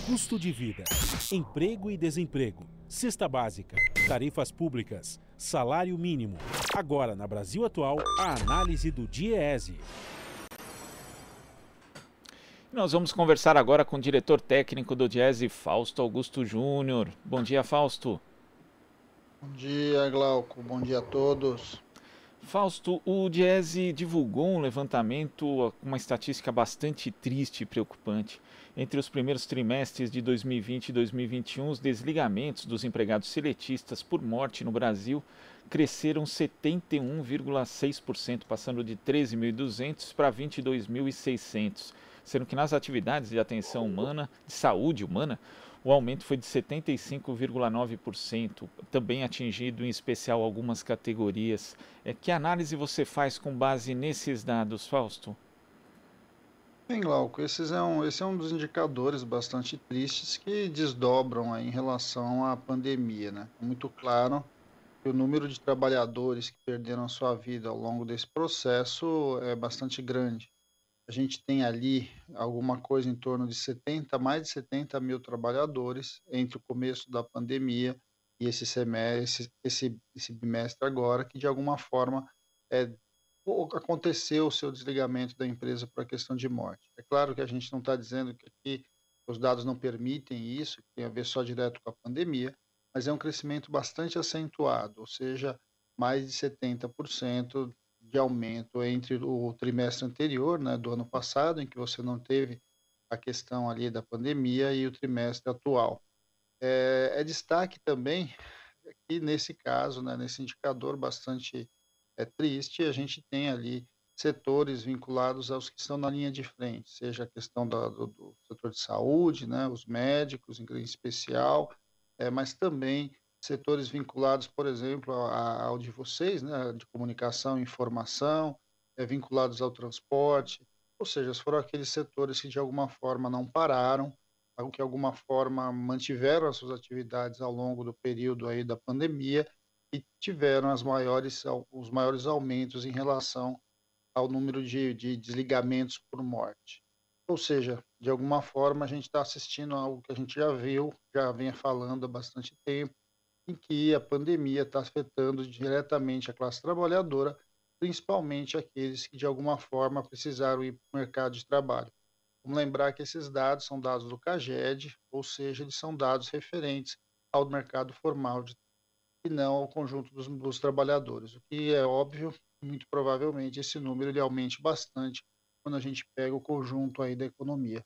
custo de vida, emprego e desemprego, cesta básica, tarifas públicas, salário mínimo. Agora, na Brasil Atual, a análise do DIEESE. Nós vamos conversar agora com o diretor técnico do DIEESE, Fausto Augusto Júnior. Bom dia, Fausto. Bom dia, Glauco. Bom dia a todos. Fausto, o DIEESE divulgou um levantamento com uma estatística bastante triste e preocupante. Entre os primeiros trimestres de 2020 e 2021, os desligamentos dos empregados seletistas por morte no Brasil cresceram 71,6%, passando de 13.200 para 22.600, sendo que nas atividades de atenção humana, de saúde humana, o aumento foi de 75,9%, também atingido em especial algumas categorias. Que análise você faz com base nesses dados, Fausto? Bem, Glauco, esse é um dos indicadores bastante tristes que desdobram aí em relação à pandemia, né? É muito claro que o número de trabalhadores que perderam a sua vida ao longo desse processo é bastante grande. A gente tem ali alguma coisa em torno de mais de 70 mil trabalhadores entre o começo da pandemia e esse bimestre agora, que de alguma forma é, aconteceu o seu desligamento da empresa por questão de morte. É claro que a gente não está dizendo que aqui os dados não permitem isso, que tem a ver só direto com a pandemia, mas é um crescimento bastante acentuado, ou seja, mais de 70% de aumento entre o trimestre anterior, né, do ano passado, em que você não teve a questão ali da pandemia, e o trimestre atual. É destaque também que nesse caso, né, nesse indicador bastante triste, a gente tem ali setores vinculados aos que estão na linha de frente, seja a questão do setor de saúde, né, os médicos em especial, mas também setores vinculados, por exemplo, ao de vocês, né, de comunicação e informação, vinculados ao transporte, ou seja, foram aqueles setores que de alguma forma não pararam, que de alguma forma mantiveram as suas atividades ao longo do período aí da pandemia e tiveram os maiores aumentos em relação ao número de desligamentos por morte. Ou seja, de alguma forma a gente está assistindo a algo que a gente já viu, já vem falando há bastante tempo, em que a pandemia está afetando diretamente a classe trabalhadora, principalmente aqueles que de alguma forma precisaram ir para o mercado de trabalho. Vamos lembrar que esses dados são dados do CAGED, ou seja, eles são dados referentes ao mercado formal e não ao conjunto dos trabalhadores. O que é óbvio, muito provavelmente esse número ele aumente bastante quando a gente pega o conjunto aí da economia.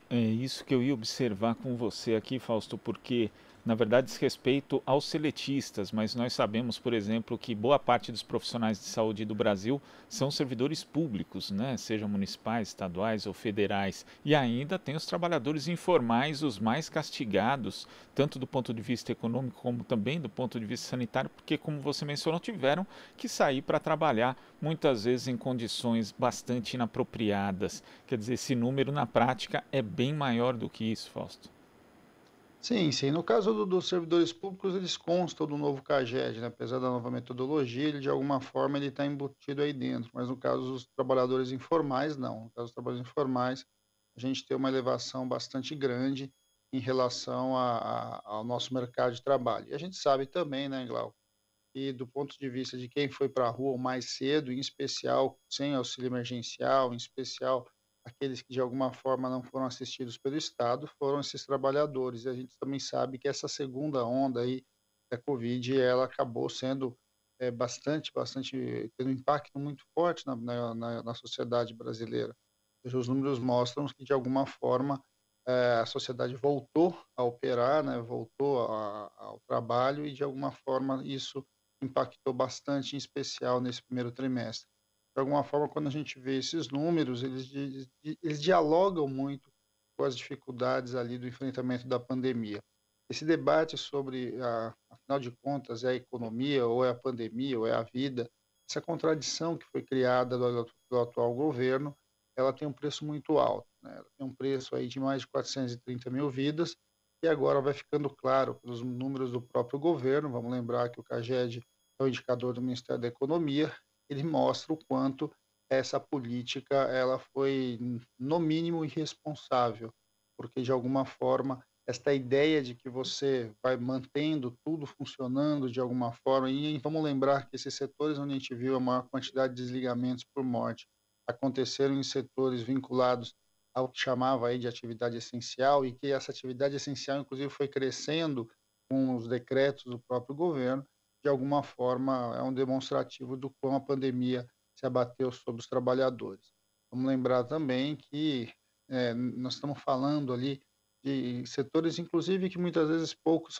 É isso que eu ia observar com você aqui, Fausto, porque na verdade diz respeito aos seletistas, mas nós sabemos, por exemplo, que boa parte dos profissionais de saúde do Brasil são servidores públicos, né? Sejam municipais, estaduais ou federais. E ainda tem os trabalhadores informais, os mais castigados, tanto do ponto de vista econômico como também do ponto de vista sanitário, porque, como você mencionou, tiveram que sair para trabalhar, muitas vezes em condições bastante inapropriadas. Quer dizer, esse número na prática é bem maior do que isso, Fausto. Sim, sim. No caso dos servidores públicos, eles constam do novo CAGED, né? Apesar da nova metodologia, ele de alguma forma ele está embutido aí dentro. Mas no caso dos trabalhadores informais, não. No caso dos trabalhadores informais, a gente tem uma elevação bastante grande em relação ao nosso mercado de trabalho. E a gente sabe também, né, Glauco, que do ponto de vista de quem foi para a rua mais cedo, em especial sem auxílio emergencial, em especial aqueles que de alguma forma não foram assistidos pelo Estado, foram esses trabalhadores. E a gente também sabe que essa segunda onda aí da Covid, ela acabou sendo bastante, tendo um impacto muito forte na sociedade brasileira. Ou seja, os números mostram que, de alguma forma, a sociedade voltou a operar, né, voltou ao trabalho e, de alguma forma, isso impactou bastante, em especial nesse primeiro trimestre. De alguma forma, quando a gente vê esses números, eles dialogam muito com as dificuldades ali do enfrentamento da pandemia. Esse debate sobre, afinal de contas, é a economia, ou é a pandemia, ou é a vida, essa contradição que foi criada do atual governo, ela tem um preço muito alto, né? Ela tem um preço aí de mais de 430 mil vidas, e agora vai ficando claro pelos números do próprio governo. Vamos lembrar que o CAGED é o indicador do Ministério da Economia, ele mostra o quanto essa política ela foi, no mínimo, irresponsável. porque de alguma forma esta ideia de que você vai mantendo tudo funcionando de alguma forma, e vamos lembrar que esses setores onde a gente viu a maior quantidade de desligamentos por morte aconteceram em setores vinculados ao que chamava aí de atividade essencial, e que essa atividade essencial inclusive foi crescendo com os decretos do próprio governo. De alguma forma é um demonstrativo do quão a pandemia se abateu sobre os trabalhadores. Vamos lembrar também que nós estamos falando ali de setores, inclusive, que muitas vezes poucos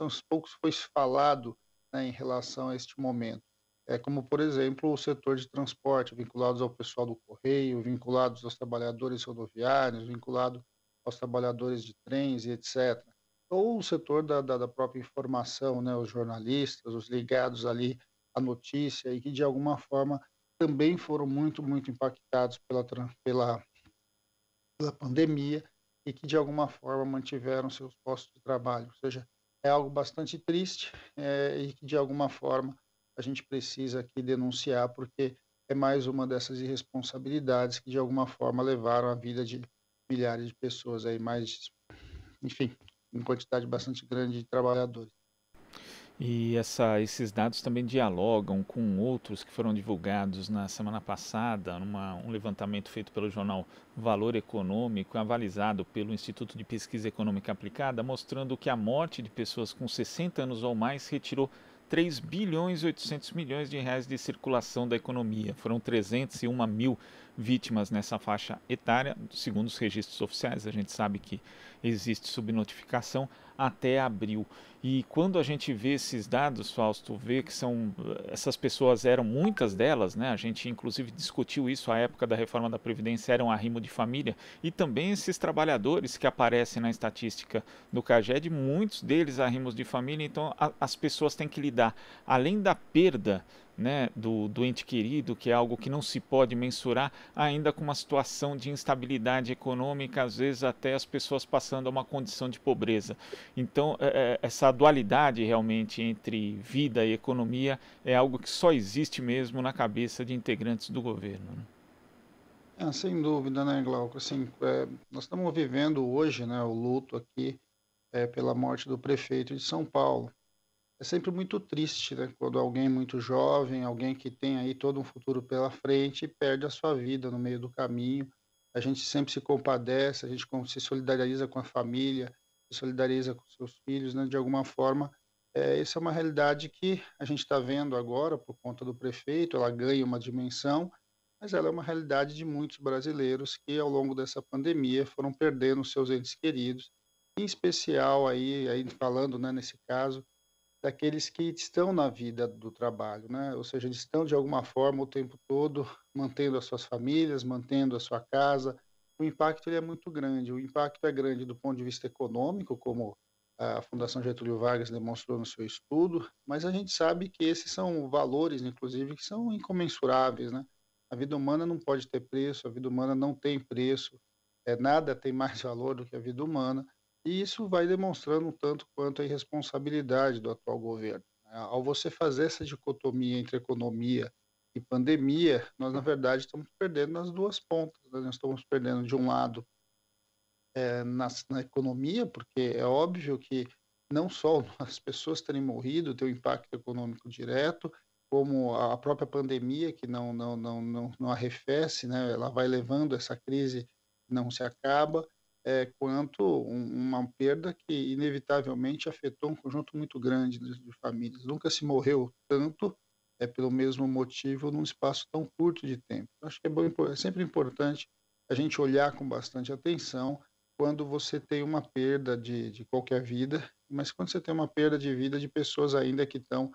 foi falado, né, em relação a este momento. Como, por exemplo, o setor de transporte, vinculados ao pessoal do correio, vinculados aos trabalhadores rodoviários, vinculados aos trabalhadores de trens e etc. Ou o setor da própria informação, né, os jornalistas, os ligados ali à notícia, e que de alguma forma também foram muito, muito impactados pela pandemia, e que de alguma forma mantiveram seus postos de trabalho. Ou seja, é algo bastante triste, e que de alguma forma a gente precisa aqui denunciar, porque é mais uma dessas irresponsabilidades que de alguma forma levaram a vida de milhares de pessoas aí, enfim, em quantidade bastante grande de trabalhadores. E esses dados também dialogam com outros que foram divulgados na semana passada, um levantamento feito pelo jornal Valor Econômico, avalizado pelo Instituto de Pesquisa Econômica Aplicada, mostrando que a morte de pessoas com 60 anos ou mais retirou 3 bilhões e 800 milhões de reais de circulação da economia. Foram 301 mil vítimas nessa faixa etária, segundo os registros oficiais. A gente sabe que existe subnotificação até abril. E quando a gente vê esses dados, Fausto, vê que essas pessoas eram, muitas delas, né? A gente inclusive discutiu isso à época da reforma da Previdência, eram arrimo de família, e também esses trabalhadores que aparecem na estatística do CAGED, muitos deles arrimos de família. Então as pessoas têm que lidar, além da perda, né, do ente querido, que é algo que não se pode mensurar, ainda com uma situação de instabilidade econômica, às vezes até as pessoas passando a uma condição de pobreza. Então, essa dualidade realmente entre vida e economia é algo que só existe mesmo na cabeça de integrantes do governo, né? Sem dúvida, né, Glauco? Assim, nós estamos vivendo hoje, né, o luto aqui pela morte do prefeito de São Paulo. É sempre muito triste, né, quando alguém muito jovem, alguém que tem aí todo um futuro pela frente, perde a sua vida no meio do caminho. A gente sempre se compadece, a gente se solidariza com a família, se solidariza com seus filhos, né, de alguma forma. Essa é uma realidade que a gente está vendo agora por conta do prefeito. Ela ganha uma dimensão, mas ela é uma realidade de muitos brasileiros que, ao longo dessa pandemia, foram perdendo seus entes queridos, em especial aí falando, né, nesse caso, daqueles que estão na vida do trabalho, né? Ou seja, eles estão de alguma forma o tempo todo mantendo as suas famílias, mantendo a sua casa. O impacto ele é muito grande. O impacto é grande do ponto de vista econômico, como a Fundação Getúlio Vargas demonstrou no seu estudo, mas a gente sabe que esses são valores, inclusive, que são incomensuráveis, né? A vida humana não pode ter preço, a vida humana não tem preço, nada tem mais valor do que a vida humana. E isso vai demonstrando um tanto quanto a irresponsabilidade do atual governo, né? Ao você fazer essa dicotomia entre economia e pandemia, nós, na verdade, estamos perdendo nas duas pontas, né? Nós estamos perdendo, de um lado, na economia, porque é óbvio que não só as pessoas terem morrido tem um impacto econômico direto, como a própria pandemia, que não arrefece, né? Ela vai levando essa crise, não se acaba, quanto uma perda que inevitavelmente afetou um conjunto muito grande de famílias. Nunca se morreu tanto, pelo mesmo motivo, num espaço tão curto de tempo. Acho que é sempre importante a gente olhar com bastante atenção quando você tem uma perda de qualquer vida, mas quando você tem uma perda de vida de pessoas ainda que estão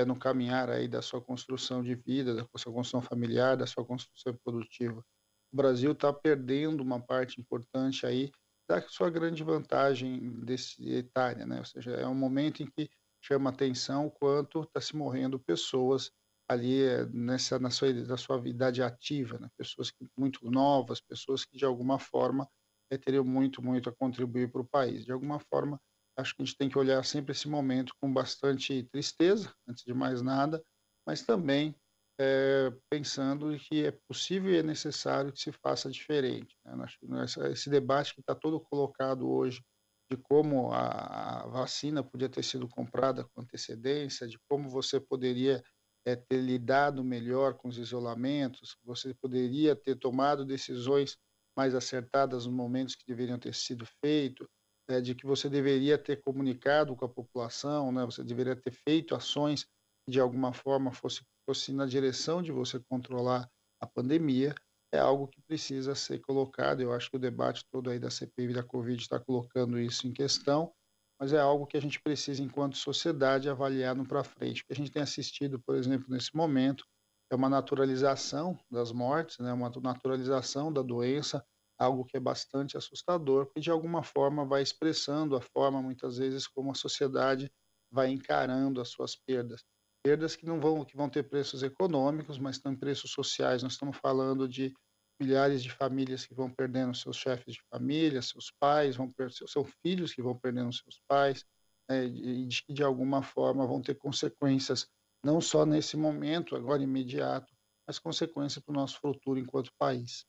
no caminhar aí da sua construção de vida, da sua construção familiar, da sua construção produtiva. O Brasil está perdendo uma parte importante aí da sua grande vantagem etária, né? Ou seja, é um momento em que chama atenção o quanto está se morrendo pessoas ali na sua idade ativa, né? Pessoas muito novas, pessoas que de alguma forma teriam muito, muito a contribuir para o país. De alguma forma, acho que a gente tem que olhar sempre esse momento com bastante tristeza, antes de mais nada, mas também pensando que é possível e é necessário que se faça diferente, né. Acho que esse debate que está todo colocado hoje, de como a vacina podia ter sido comprada com antecedência, de como você poderia, ter lidado melhor com os isolamentos, você poderia ter tomado decisões mais acertadas nos momentos que deveriam ter sido feito, de que você deveria ter comunicado com a população, né, você deveria ter feito ações que de alguma forma fosse na direção de você controlar a pandemia, é algo que precisa ser colocado. Eu acho que o debate todo aí da CPI da Covid está colocando isso em questão, mas é algo que a gente precisa, enquanto sociedade, avaliar no para frente. O que a gente tem assistido, por exemplo, nesse momento, é uma naturalização das mortes, né, uma naturalização da doença, algo que é bastante assustador, porque de alguma forma vai expressando a forma, muitas vezes, como a sociedade vai encarando as suas perdas. Perdas que vão ter preços econômicos, mas também preços sociais. Nós estamos falando de milhares de famílias que vão perdendo seus chefes de família, seus pais, são filhos que vão perdendo seus pais, e de que de alguma forma vão ter consequências, não só nesse momento, agora imediato, mas consequências para o nosso futuro enquanto país.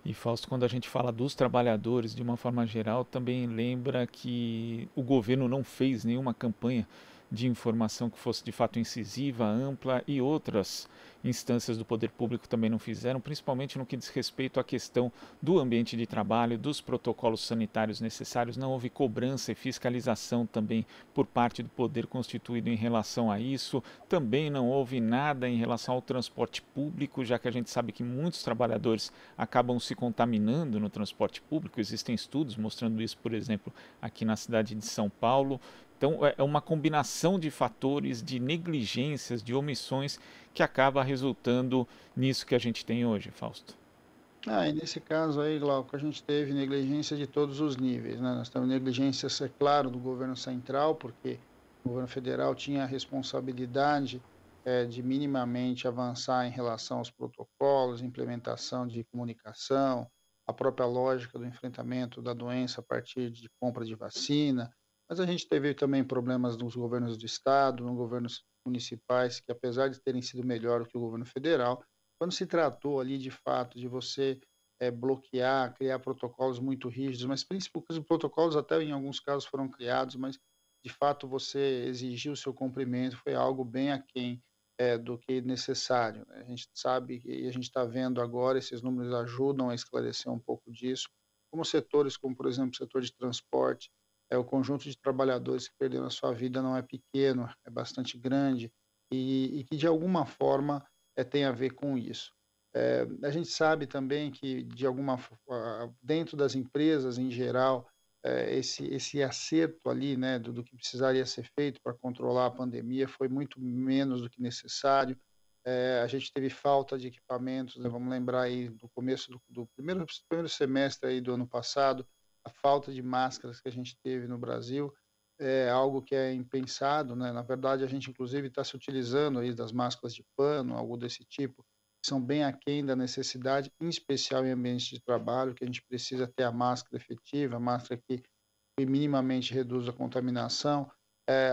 E Fausto, quando a gente fala dos trabalhadores de uma forma geral, também lembra que o governo não fez nenhuma campanha de informação que fosse de fato incisiva, ampla, e outras instâncias do poder público também não fizeram, principalmente no que diz respeito à questão do ambiente de trabalho, dos protocolos sanitários necessários. Não houve cobrança e fiscalização também por parte do poder constituído em relação a isso. Também não houve nada em relação ao transporte público, já que a gente sabe que muitos trabalhadores acabam se contaminando no transporte público. Existem estudos mostrando isso, por exemplo, aqui na cidade de São Paulo. Então, é uma combinação de fatores, de negligências, de omissões, que acaba resultando nisso que a gente tem hoje, Fausto. E nesse caso aí, Glauco, a gente teve negligência de todos os níveis, né? Nós temos negligência, é claro, do governo central, porque o governo federal tinha a responsabilidade, de minimamente avançar em relação aos protocolos, implementação de comunicação, a própria lógica do enfrentamento da doença a partir de compra de vacina. Mas a gente teve também problemas nos governos do estado, nos governos municipais, que apesar de terem sido melhor do que o governo federal, quando se tratou ali de fato de você, bloquear, criar protocolos muito rígidos, mas principalmente os protocolos até em alguns casos foram criados, mas de fato você exigir o seu cumprimento foi algo bem aquém, do que necessário, né. A gente sabe e a gente está vendo agora, esses números ajudam a esclarecer um pouco disso, como setores como, por exemplo, o setor de transporte, o conjunto de trabalhadores que perderam a sua vida não é pequeno, é bastante grande, e que de alguma forma tem a ver com isso. A gente sabe também que, de alguma dentro das empresas em geral, esse acerto ali, né, do que precisaria ser feito para controlar a pandemia foi muito menos do que necessário. A gente teve falta de equipamentos, né, vamos lembrar aí do começo do primeiro semestre aí do ano passado, a falta de máscaras que a gente teve no Brasil, é algo que é impensado, né, na verdade a gente inclusive está se utilizando aí das máscaras de pano, algo desse tipo, que são bem aquém da necessidade, em especial em ambientes de trabalho, que a gente precisa ter a máscara efetiva, a máscara que minimamente reduz a contaminação.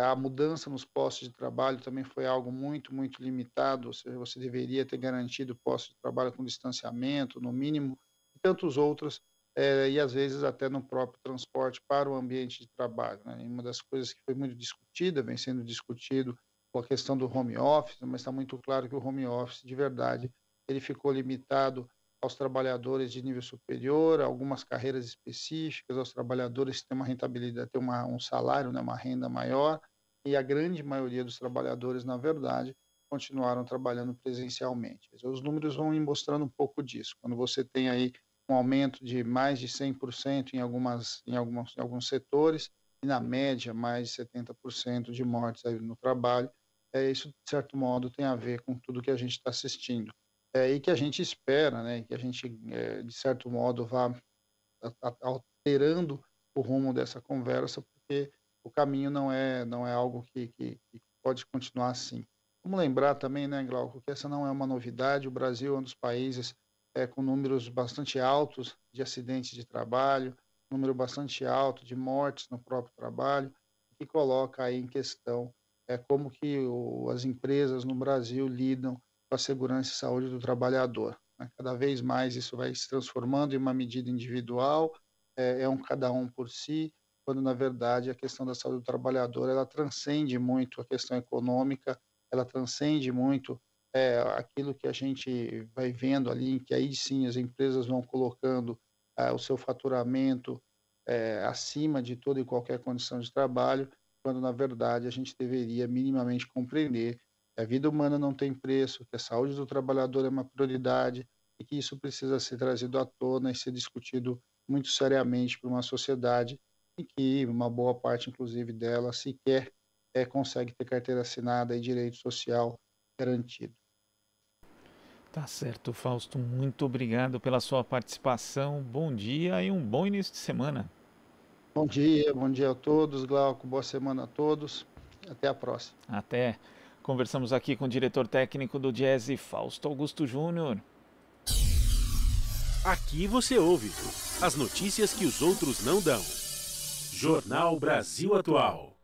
A mudança nos postos de trabalho também foi algo muito, muito limitado, ou seja, você deveria ter garantido postos de trabalho com distanciamento, no mínimo, e tantos outros, e às vezes até no próprio transporte para o ambiente de trabalho, né. E uma das coisas que foi muito discutida, vem sendo discutido, com a questão do home office, mas está muito claro que o home office, de verdade, ele ficou limitado aos trabalhadores de nível superior, a algumas carreiras específicas, aos trabalhadores que têm uma rentabilidade, têm um salário, né, uma renda maior, e a grande maioria dos trabalhadores, na verdade, continuaram trabalhando presencialmente. Os números vão ir mostrando um pouco disso. Quando você tem aí um aumento de mais de 100% em alguns setores, e na média mais de 70% de mortes aí no trabalho, isso de certo modo tem a ver com tudo que a gente está assistindo. E que a gente espera, né, que a gente, de certo modo vá alterando o rumo dessa conversa, porque o caminho não é algo que pode continuar assim. Vamos lembrar também, né, Glauco, que essa não é uma novidade, o Brasil é um dos países, com números bastante altos de acidentes de trabalho, número bastante alto de mortes no próprio trabalho, que coloca aí em questão, como que as empresas no Brasil lidam com a segurança e saúde do trabalhador, né? Cada vez mais isso vai se transformando em uma medida individual, é um cada um por si, quando na verdade a questão da saúde do trabalhador ela transcende muito a questão econômica, ela transcende muito aquilo que a gente vai vendo ali, que aí sim as empresas vão colocando o seu faturamento acima de toda e qualquer condição de trabalho, quando na verdade a gente deveria minimamente compreender que a vida humana não tem preço, que a saúde do trabalhador é uma prioridade e que isso precisa ser trazido à tona e ser discutido muito seriamente para uma sociedade em que uma boa parte, inclusive, dela sequer consegue ter carteira assinada e direito social garantido. Tá certo, Fausto. Muito obrigado pela sua participação. Bom dia e um bom início de semana. Bom dia a todos, Glauco, boa semana a todos. Até a próxima. Até. Conversamos aqui com o diretor técnico do Diese, Fausto Augusto Júnior. Aqui você ouve as notícias que os outros não dão. Jornal Brasil Atual.